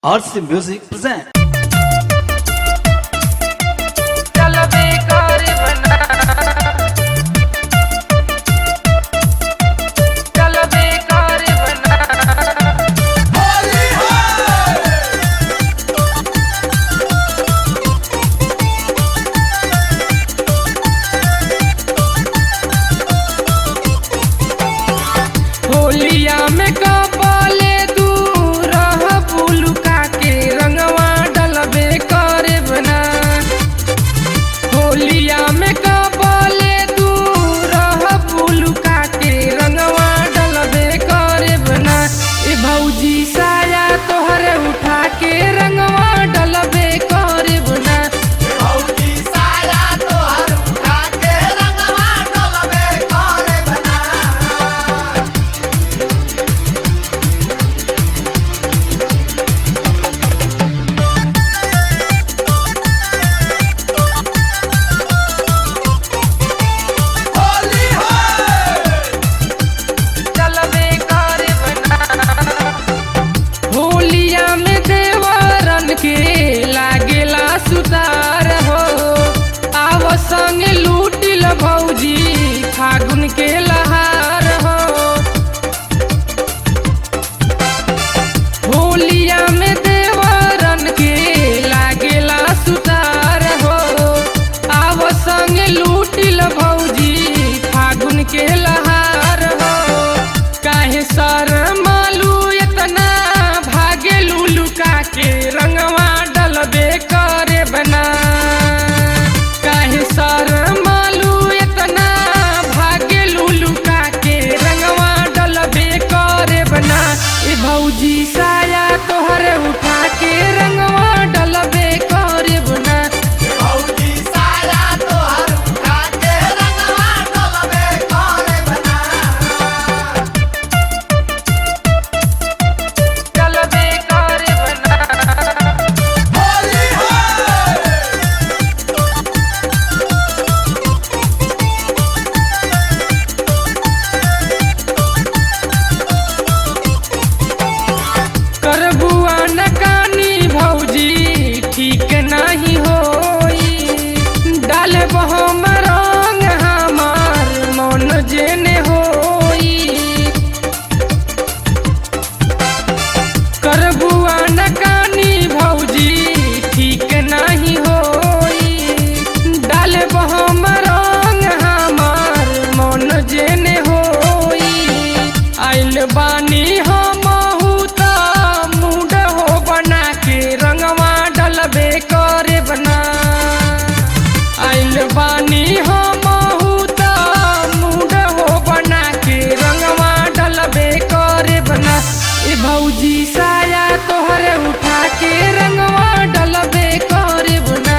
RC Music present. होलिया में कपले दूर पुलुका के रंगवा डलबे करे बना। होलिया में कपले दूर पुलुका के रंगवा डलबे करे बना। ए भौजी साया तोहरे उठा के रंगवा डलबे करे बना। होलिया में देवरन के लागेला सुतार हो, आव संग लूटिल भौजी फागुन के लहार हो। होलिया में देवरन के लागेला सुतार हो, आव संग लूटिल भौजी फागुन के लहार हो। काहे शरमालू इतना भागे लुलुका के रंगवा डलबे करे बना। काहे शरमालू इतना भागे लुलुका के रंगवा डलबे करे बना। ए भौजी साया तोहरे उठा के रंगवा डलबे करे बना। करबुआ नकानी भौजी ठीक नहीं होई, डाले बहम रंग हमार मन जेने होई। करबुआ नकानी भौजी ठीक नहीं होई, डाले बहम रंग हमार मन जेने होई। आइल बानी हम डलबे करे बना। आइल बानी हम मूड हो बना के रंगवा डलबे करे बना। ए भौजी साया तोहरे उठा के रंगवा डलबे करे बना।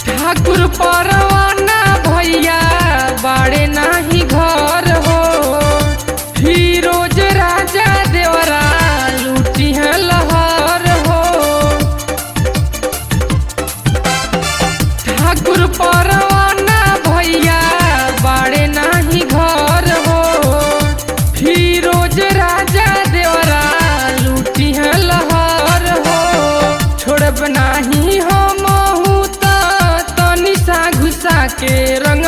ठाकुर परवाना भैया बाड़े नाही घर हो, फिरोज राजा देवरा लूटी है लहर हो। ठाकुर परवाना भैया बाड़े नाही घर हो, फिरोज राजा देवरा लूटी है लहर हो। छोड़ब नाही हम घुसा के रंग